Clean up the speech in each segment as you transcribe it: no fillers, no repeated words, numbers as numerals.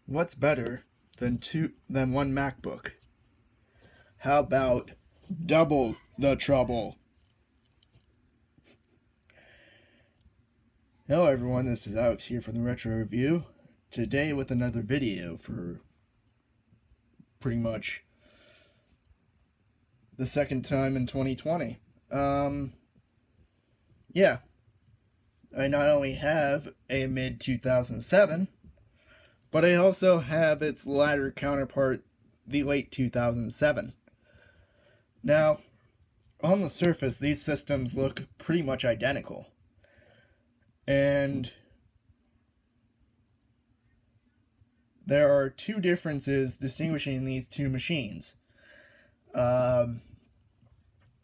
What's better than one MacBook? How about double the trouble? Hello everyone, this is Alex here from the Retro Review. Today with another video for pretty much the second time in 2020. Yeah, I not only have a mid-2007, but I also have its latter counterpart, the late 2007. Now, on the surface, these systems look pretty much identical. And there are two differences distinguishing these two machines. The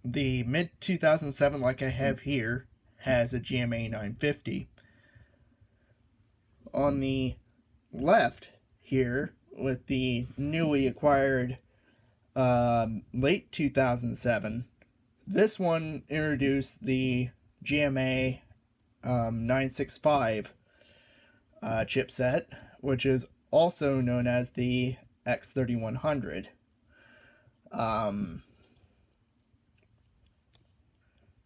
mid-2007, like I have here, has a GMA 950. On the left here, with the newly acquired late 2007, this one introduced the GMA 965 chipset, which is also known as the X3100.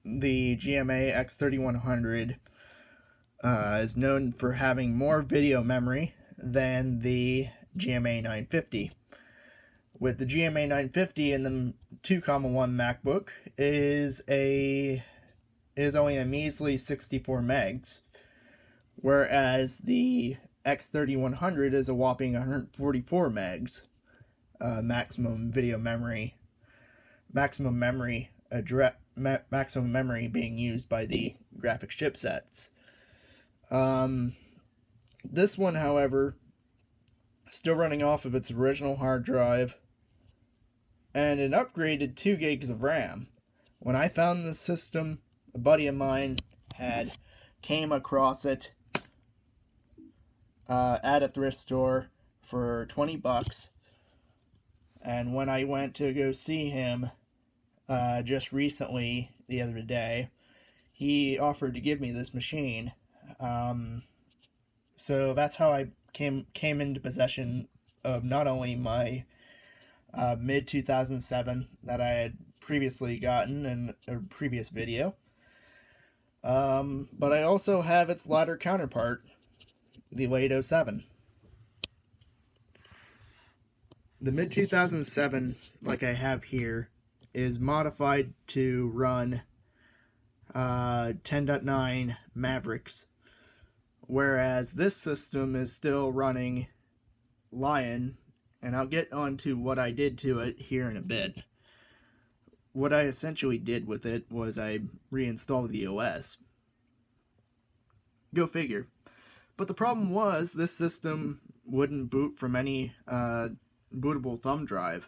The GMA X3100 is known for having more video memory than the GMA 950. With the GMA 950 and the 2,1 MacBook is only a measly 64 megs, whereas the X3100 is a whopping 144 megs maximum memory being used by the graphics chipsets. This one, however, still running off of its original hard drive and an upgraded 2 gigs of RAM. When I found this system, a buddy of mine had came across it at a thrift store for 20 bucks, and when I went to go see him just recently, the other day, he offered to give me this machine. So that's how I came into possession of not only my mid-2007 that I had previously gotten in a previous video, but I also have its latter counterpart, the late 07. The mid-2007, like I have here, is modified to run 10.9 Mavericks, whereas this system is still running Lion, and I'll get onto what I did to it here in a bit. What I essentially did with it was I reinstalled the OS. Go figure. But the problem was this system wouldn't boot from any bootable thumb drive.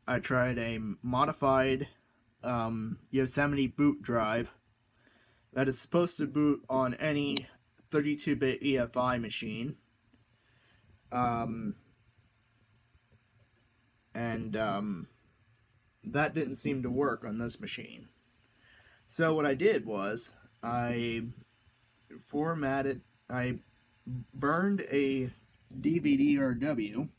I tried a modified Yosemite boot drive that is supposed to boot on any 32-bit EFI machine. That didn't seem to work on this machine. So what I did was I burned a DVD-RW.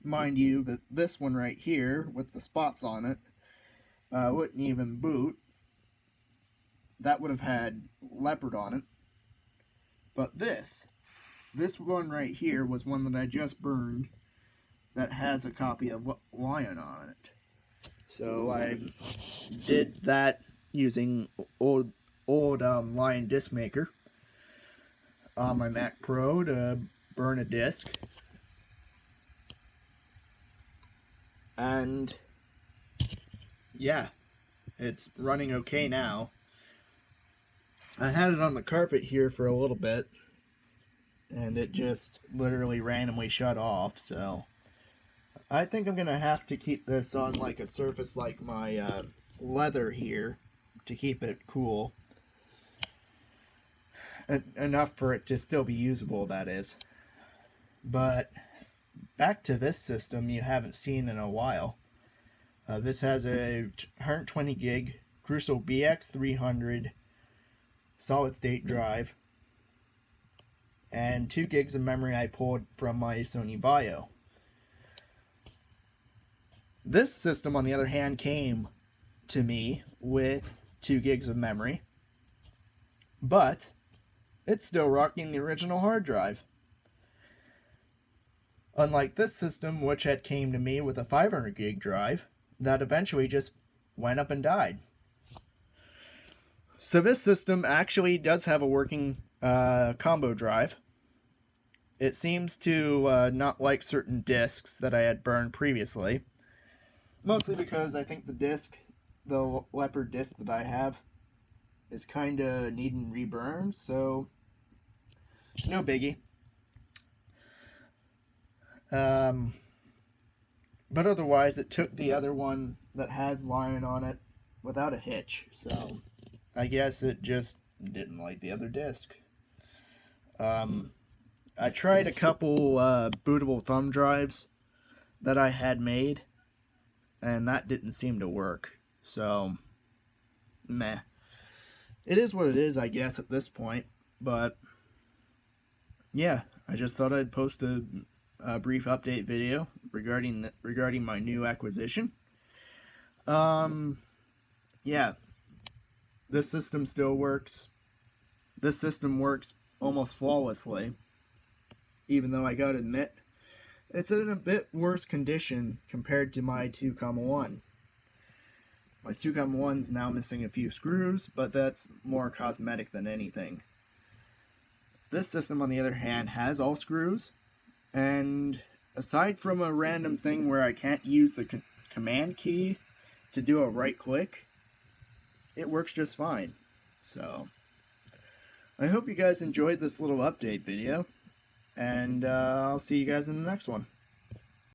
Mind you, that this one right here with the spots on it wouldn't even boot. That would have had Leopard on it. But this one right here was one that I just burned that has a copy of Lion on it. So I did that using old Lion disc maker on my Mac Pro to burn a disc. And yeah, it's running okay now. I had it on the carpet here for a little bit, and it just literally randomly shut off, so I think I'm gonna have to keep this on like a surface like my leather here to keep it cool. Enough for it to still be usable, that is. But back to this system you haven't seen in a while. This has a 120 gig Crucial BX300 solid state drive, and 2 gigs of memory I pulled from my Sony Vaio. This system, on the other hand, came to me with 2 gigs of memory, but it's still rocking the original hard drive. Unlike this system, which had came to me with a 500 gig drive that eventually just went up and died. So this system actually does have a working combo drive. It seems to not like certain disks that I had burned previously. Mostly because I think the Leopard disc that I have, is kind of needing reburn, so no biggie. But otherwise, it took the other one that has Lion on it without a hitch, so I guess it just didn't like the other disc. I tried a couple bootable thumb drives that I had made, and that didn't seem to work, so meh. It is what it is, I guess, at this point, but yeah, I just thought I'd post a brief update video regarding my new acquisition. Yeah, this system still works. This system works almost flawlessly, even though I gotta admit, it's in a bit worse condition compared to my 2,1. My 2,1 is now missing a few screws, but that's more cosmetic than anything. This system, on the other hand, has all screws, and aside from a random thing where I can't use the command key to do a right click, it works just fine. So, I hope you guys enjoyed this little update video, and I'll see you guys in the next one.